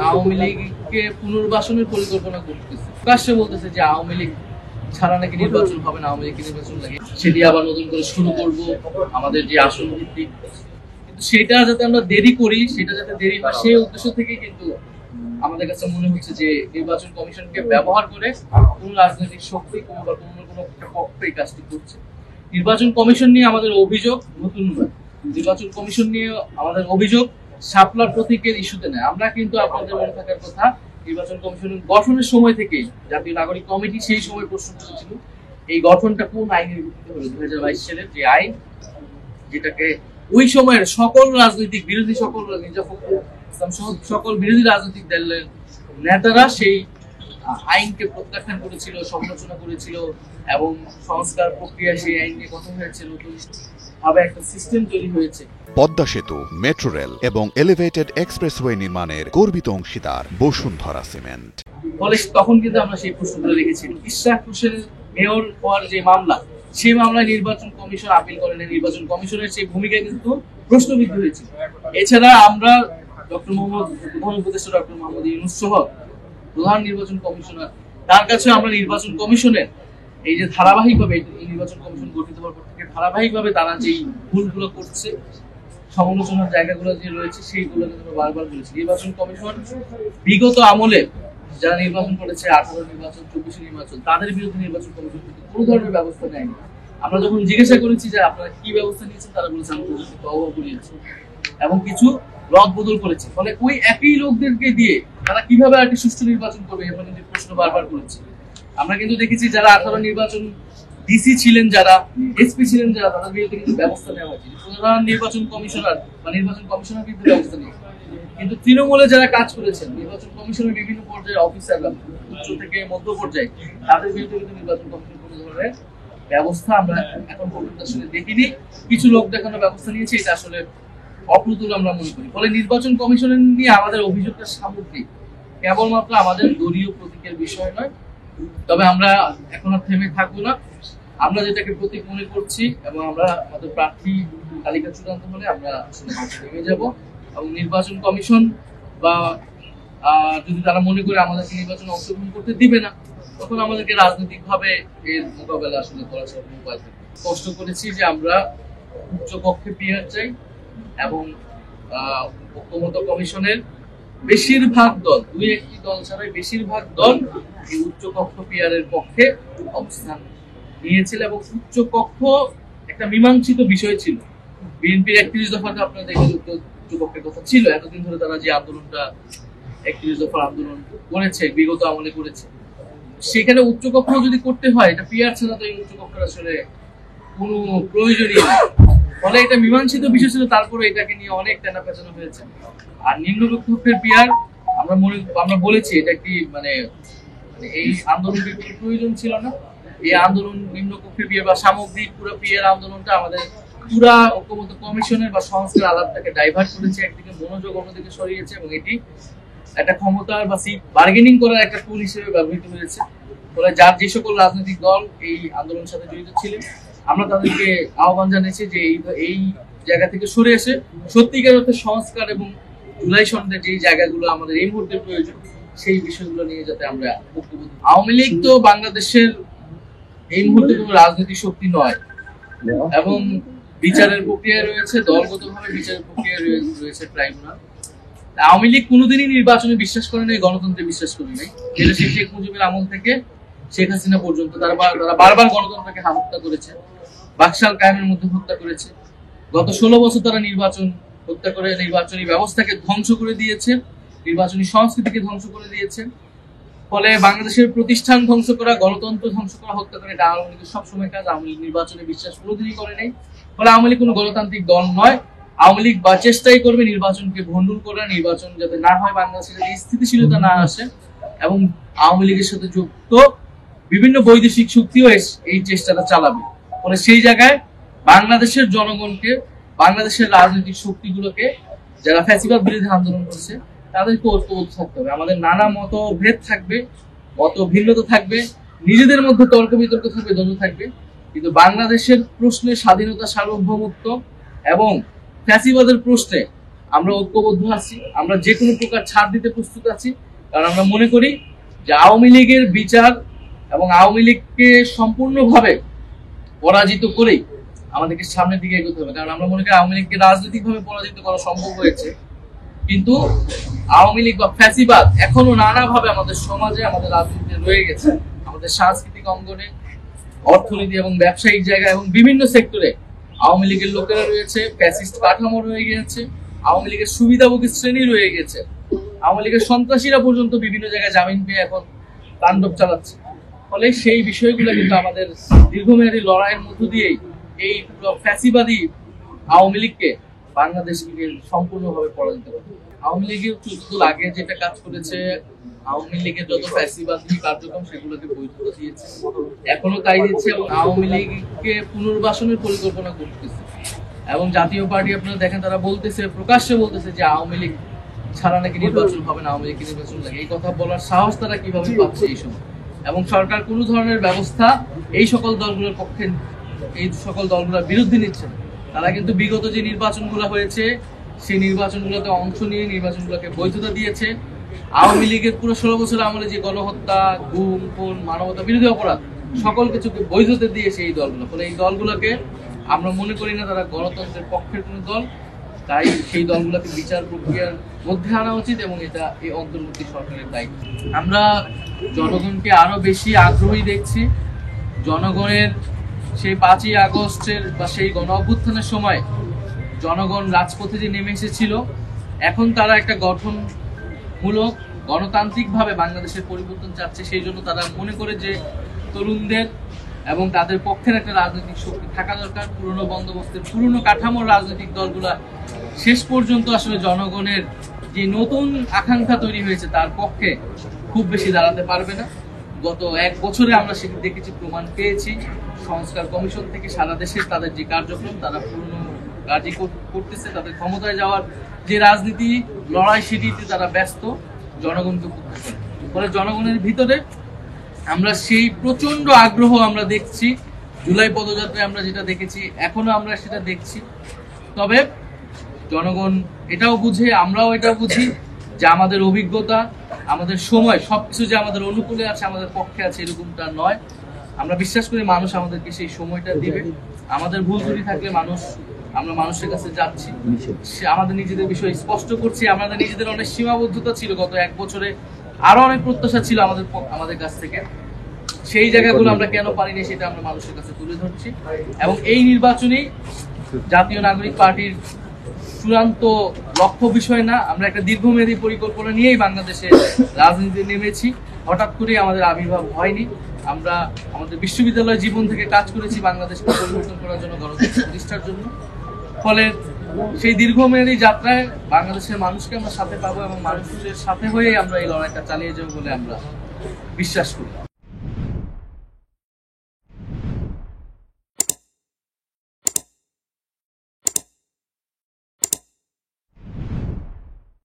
আওয়ামী লীগকে পুনর্বাসনের পরিকল্পনা করতেছে, প্রকাশ্যে বলতেছে যে আওয়ামী লীগ ছাড়া নাকি নির্বাচন হবে না, আওয়ামী লীগকে নির্বাচন লাগে, সেটি আবার নতুন করে শুরু করব আমাদের যে আসন ভিত্তিক। কিন্তু সেটা যাতে আমরা দেরি করি, সেটা যাতে দেরি হয় সেই উদ্দেশ্য থেকে কিন্তু আমাদের কাছে মনে হচ্ছে যে নির্বাচন কমিশনকে ব্যবহার করে কোন রাজনৈতিক শক্তি কোনো একটা পক্ষ এই কাজটি করছে। নির্বাচন কমিশন নিয়ে আমাদের অভিযোগ নতুন নয়, নির্বাচন কমিশন নিয়ে আমাদের অভিযোগ শাপলার প্রতীকের ইস্যুতে নেয়। আমরা কিন্তু আপনাদের মনে থাকার কথা, নির্বাচন কমিশনের গঠনের সময় থেকেই জাতীয় নাগরিক কমিটি সেই সময় প্রশ্ন করেছিল এই গঠনটা কোন আইনের ভিত্তিতে হলো। 2022 সালের যে আইন, যেটাকে ওই সময়ের সকল রাজনৈতিক বিরোধী, সকল সকল বিরোধী রাজনৈতিক দলের নেতারা সেই আইনকে প্রত্যাখ্যান করেছিল, সমালোচনা করেছিল এবং সংস্কার প্রক্রিয়া সেই আইন নিয়ে কথা হয়েছে, নতুন ভাবে একটা সিস্টেম তৈরি হয়েছে। পদ্মা সেতু, মেট্রো রেল এবং এলিভেটেড এক্সপ্রেসওয়ে নির্মাণের গর্বিত অংশীদার বসুন্ধরা সিমেন্ট। ফলে তখন কিন্তু আমরা সেই প্রশ্নগুলো রেখেছি। ইশরাক হোসেনের মেয়র হওয়ার যে মামলা, সেই মামলায় নির্বাচন কমিশন আপিল করেন, নির্বাচন কমিশনের সেই ভূমিকা কিন্তু প্রশ্নবিদ্ধ হয়েছিল। এছাড়া আমরা প্রধান উপদেষ্টা ডক্টর মোহাম্মদ ইউনূস সহ প্রধান নির্বাচন কমিশনার, তার কাছে আমরা নির্বাচন কমিশনের এই যে ধারাবাহিকভাবে এই নির্বাচন কমিশন গঠিত হওয়ার পর থেকে ধারাবাহিকভাবে তারা যেই ভুলগুলো করছে, সমালোচনার জায়গাগুলো যে রয়েছে সেইগুলো কিন্তু বারবার বলেছি। নির্বাচন কমিশন বিগত আমলে যারা নির্বাচন করেছে, 18 নির্বাচন, 24 নির্বাচন, তাদের বিরুদ্ধে নির্বাচন কমিশন কিন্তু কোনো ধরনের ব্যবস্থা নেয়নি। আমরা যখন জিজ্ঞাসা করেছি যে আপনারা কি ব্যবস্থা নিয়েছেন, তারা বলেছে আমরা তওবা করিয়েছি এবং কিছু রদ বদল করেছে। ফলে ওই একই লোকদেরকে দিয়ে তারা কিভাবে একটি সুষ্ঠু নির্বাচন করবে এমন কিন্তু প্রশ্ন বারবার করেছে। আমরা কিন্তু দেখেছি যারা 18 নির্বাচন ডিসি ছিলেন, যারা এসপি ছিলেন, যারা তাদের বিরুদ্ধে কিন্তু ব্যবস্থা নেওয়া হয়েছে। প্রধান নির্বাচন কমিশনার বা নির্বাচন কমিশনের বিরুদ্ধে ব্যবস্থা নিয়েছে। কিন্তু তৃণমূলে যারা কাজ করেছেন, নির্বাচন কমিশনের বিভিন্ন পর্যায়ের অফিসাররা, উচ্চ থেকে মধ্য পর্যায়ে, তাদের বিরুদ্ধে কিন্তু নির্বাচন কমিশন কোনো ধরনের ব্যবস্থা আমরা এখন পর্যন্ত আসলে দেখিনি। কিছু লোক দেখানোর ব্যবস্থা নিয়েছে, এটা আসলে অপ্রতুল আমরা মনে করি। ফলে নির্বাচন কমিশনের নিয়ে আমাদের অভিযোগটা সামগ্রিক, কেবলমাত্র আমাদের দলীয় প্রতীকের বিষয় নয়। তবে আমরা এখন আর থেমে থাকবো না। আমরা যেটাকে প্রতীক মনে করছি এবং আমরা আমাদের প্রার্থী তালিকা চূড়ান্ত হলে আমরা আসলে নেমে যাব এবং নির্বাচন কমিশন বা যদি তারা মনে করে আমাদেরকে নির্বাচনে অংশগ্রহণ করতে দিবে না, তখন আমাদেরকে রাজনৈতিকভাবে এর মোকাবেলা আসলে করার সব উপায় থাকবে। স্পষ্ট করেছি যে আমরা উচ্চ কক্ষে পিয়ার চাই এবং ঐক্যমত্য কমিশনের বেশিরভাগ দল, 2-1টি দল ছাড়াই বেশিরভাগ দল এই উচ্চ কক্ষ পিয়ারের পক্ষে অবস্থান নিয়েছিল এবং উচ্চ কক্ষ একটা মীমাংসিত বিষয় ছিল। বিএনপির 31 দফাতে আপনারা দেখেন উচ্চ কক্ষের কথা ছিল, এতদিন ধরে তারা যে আন্দোলনটা 31 দফার আন্দোলন করেছে, বিগত আমলে করেছে, সেখানে উচ্চ কক্ষ যদি করতে হয়, এটা পিয়ার ছাড়া তো এই উচ্চ কক্ষের আসলে কোনো প্রয়োজনই নেই। ফলে এটা মীমাংসিত বিষয় ছিল, তারপরে এটাকে নিয়ে অনেক টানা পেঁচানো হয়েছে। আর নিম্ন কক্ষের পিয়ার আমরা বলেছি এটা একটি মানে এই আন্দোলনের প্রয়োজন ছিল না। এই আন্দোলন নিম্ন কক্ষের পিয়ার বা সামগ্রিক পুরো পিয়ার আন্দোলনটা আমাদের পুরা ঐক্যমত্য কমিশনের বা সংস্কার আলাপটাকে ডাইভার্ট করেছে, একদিকে মনোযোগ অন্যদিকে সরিয়েছে এবং এটি একটা ক্ষমতার বা সিট বার্গেনিং করার একটা টুল হিসেবে ব্যবহৃত হয়েছে। ফলে যার যে সকল রাজনৈতিক দল এই আন্দোলনের সাথে জড়িত ছিলেন, আমরা তাদেরকে আহ্বান জানিয়েছি যে এই জায়গা থেকে সরে এসে সত্যিকার অর্থে সংস্কার এবং জুলাই সনদের যে জায়গাগুলো আমাদের এই মুহূর্তে প্রয়োজন, সেই বিষয়গুলো নিয়ে যাতে আমরা ঐক্যবদ্ধ। আওয়ামী লীগ তো বাংলাদেশের এই মুহূর্তে কোনো রাজনৈতিক শক্তি নয় এবং বিচারের প্রক্রিয়া রয়েছে, দলগতভাবে বিচারের প্রক্রিয়া রয়েছে ট্রাইব্যুনাল। আওয়ামী লীগ কোনোদিনই নির্বাচনে বিশ্বাস করে নাই, গণতন্ত্রে বিশ্বাস করে নাই। যেটা শেখ মুজিবের আমল থেকে শেখ হাসিনা পর্যন্ত তারা বারবার গণতন্ত্রকে হত্যা করেছে, বাকশাল কায়েমের মধ্যে হত্যা করেছে। গত 16 বছর তারা নির্বাচন হত্যা করে নির্বাচনী ব্যবস্থাকে ধ্বংস করে দিয়েছে, নির্বাচনী সংস্কৃতিকে ধ্বংস করে দিয়েছে। ফলে বাংলাদেশের প্রতিষ্ঠান ধ্বংস করা, গণতন্ত্র ধ্বংস করা, হত্যা করে, এটা আওয়ামী লীগের সবসময় কাজ। আওয়ামী লীগ নির্বাচনে বিশ্বাস কোনোদিনই করে নাই। ফলে আওয়ামী লীগ কোনো গণতান্ত্রিক দল নয়। আওয়ামী লীগ বা চেষ্টাই করবে নির্বাচনকে ভণ্ডুল করা, নির্বাচন যাতে না হয়, বাংলাদেশে যাতে স্থিতিশীলতা না আসে এবং আওয়ামী লীগের সাথে যুক্ত বিভিন্ন বৈদেশিক শক্তিও এই চেষ্টাটা চালাবে। ফলে সেই জায়গায় বাংলাদেশের জনগণকে, বাংলাদেশের রাজনৈতিক শক্তিগুলোকে, যারা ফ্যাসিবাদ বিরোধী আন্দোলন করছে, তাদেরকে ঐক্যবদ্ধ থাকতে হবে। আমাদের নানা মতভেদ থাকবে, মত ভিন্নতা থাকবে, নিজেদের মধ্যে তর্ক বিতর্ক থাকবে, দ্বন্দ্ব থাকবে, কিন্তু বাংলাদেশের প্রশ্নে স্বাধীনতা, সার্বভৌমত্ব এবং ফ্যাসিবাদের প্রশ্নে আমরা ঐক্যবদ্ধ আছি, আমরা যে কোনো প্রকার ছাড় দিতে প্রস্তুত আছি। কারণ আমরা মনে করি যে আওয়ামী লীগের বিচার এবং আওয়ামী লীগকে সম্পূর্ণভাবে পরাজিত করেই আমাদেরকে সামনের দিকে এগোতে হবে। কারণ আমরা মনে করি আওয়ামী লীগকে রাজনৈতিকভাবে পরাজিত করা সম্ভব হয়েছে, কিন্তু আওয়ামী লীগ বা ফ্যাসিবাদ এখনো নানাভাবে আমাদের সমাজে, আমাদের রাজনীতিতে রয়ে গেছে। আমাদের সাংস্কৃতিক অঙ্গনে, অর্থনীতি এবং ব্যবসায়িক জায়গা এবং বিভিন্ন সেক্টরে আওয়ামী লীগের লোকেরা রয়েছে, ফ্যাসিস্ট কাঠামো রয়ে গেছে, আওয়ামী লীগের সুবিধাভোগী শ্রেণী রয়ে গেছে, আওয়ামী লীগের সন্ত্রাসীরা পর্যন্ত বিভিন্ন জায়গায় জামিন পেয়ে এখন তাণ্ডব চালাচ্ছে। ফলে সেই বিষয়গুলো কিন্তু আমাদের দীর্ঘমেয়াদী লড়াইয়ের মধ্য দিয়েই এই ফ্যাসিবাদী আওয়ামী লীগকে বাংলাদেশকে সম্পূর্ণভাবে পরাজিত করতে হবে। আওয়ামী লীগের যুদ্ধ আগে যেটা কাজ করেছে, আওয়ামী লীগের যত ফ্যাসিবাদী কার্যক্রম সেগুলোকে বৈধতা দিয়েছে, এখনো তাই দিচ্ছে এবং আওয়ামী লীগকে পুনর্বাসনের পরিকল্পনা করতেছে। এবং জাতীয় পার্টি আপনারা দেখেন তারা বলতেছে, প্রকাশ্যে বলতেছে যে আওয়ামী লীগ ছাড়া নাকি নির্বাচন হবে না, আওয়ামী লীগকে নির্বাচন লাগে। এই কথা বলার সাহস তারা কিভাবে পাচ্ছে এই সময়? এবং সরকার কোনো ধরনের ব্যবস্থা এই সকল দলগুলোর পক্ষে, এই সকল দলগুলোর বিরুদ্ধে নিচ্ছে না। তারা কিন্তু বিগত যে নির্বাচনগুলো হয়েছে সেই নির্বাচনগুলোতে অংশ নিয়ে নির্বাচনগুলোকে বৈধতা দিয়েছে। আওয়ামী লীগের পুরো 16 বছর আমলে যে গণহত্যা, গুম, খুন, মানবতা বিরোধী অপরাধ সকল কিছুকে বৈধতা দিয়েছে এই দলগুলো। ফলে এই দলগুলোকে আমরা মনে করি না তারা গণতন্ত্রের পক্ষের কোনো দল। তাই সেই দলগুলোকে বিচার প্রক্রিয়ার মধ্যে আনা উচিত এবং এটা এই অন্তর্বর্তী সরকারের দায়িত্ব। আমরা জনগণকে আরো বেশি আগ্রহী দেখছি। জনগণের সেই 5ই আগস্টের বা সেই গণ অভ্যুত্থানের সময় জনগণ রাজপথে যে নেমে এসেছিল, এখন তারা একটা গঠনমূলক গণতান্ত্রিকভাবে বাংলাদেশের পরিবর্তন চাচ্ছে। সেই জন্য তারা মনে করে যে তরুণদের এবং তাদের পক্ষের একটা রাজনৈতিক শক্তি থাকা দরকার। পুরনো বন্দোবস্তের পুরনো কাঠামোর রাজনৈতিক দলগুলা শেষ পর্যন্ত আসলে জনগণের যে নতুন আকাঙ্ক্ষা তৈরি হয়েছে তার পক্ষে খুব বেশি দাঁড়াতে পারবে না। গত 1 বছরে আমরা সেটি দেখেছি, প্রমাণ পেয়েছি। সংস্কার কমিশন থেকে সারা দেশের তাদের যে কার্যক্রম, তারা পুরনো কাজই করতেছে। তাদের ক্ষমতায় যাওয়ার যে রাজনীতি লড়াই সেটিতে তারা ব্যস্ত, জনগণকে করতেছে। ফলে জনগণের ভিতরে আমরা সেই প্রচন্ড আগ্রহ আমরা দেখছি। জুলাই পদযাত্রায় আমরা যেটা দেখেছি, এখনো আমরা সেটা দেখছি। তবে জনগণ এটাও বুঝে, আমরাও এটা বুঝি যে আমাদের অভিজ্ঞতা, আমাদের সময় সবকিছু যে আমাদের অনুকূলে আছে, আমাদের পক্ষে আছে, এরকমটা নয়। আমরা বিশ্বাস করি মানুষ আমাদেরকে সেই সময়টা দিবে। আমাদের ভুল ত্রুটি থাকলে আমরা মানুষের কাছে যাচ্ছি, আমাদের নিজেদের বিষয় স্পষ্ট করছি। আমাদের নিজেদের অনেক সীমাবদ্ধতা ছিল গত 1 বছরে, আরো অনেক প্রত্যাশা ছিল আমাদের কাছ থেকে। সেই জায়গাগুলো আমরা কেন পারিনি সেটা আমরা মানুষের কাছে তুলে ধরছি। এবং এই নির্বাচনই জাতীয় নাগরিক পার্টির চূড়ান্ত লক্ষ্য বিষয় না। আমরা একটা দীর্ঘমেয়াদী পরিকল্পনা নিয়েই বাংলাদেশে রাজনীতিতে নেমেছি। হঠাৎ করে আমাদের আবির্ভাব হয়নি। আমরা আমাদের বিশ্ববিদ্যালয় জীবন থেকে কাজ করেছি বাংলাদেশকে পরিবর্তন করার জন্য, গণতন্ত্র প্রতিষ্ঠার জন্য। ফলে সেই দীর্ঘমেয়াদী যাত্রায় বাংলাদেশের মানুষকে আমরা সাথে পাবো এবং মানুষের সাথে হয়ে আমরা এই লড়াইটা চালিয়ে যাবো বলে আমরা বিশ্বাস করি।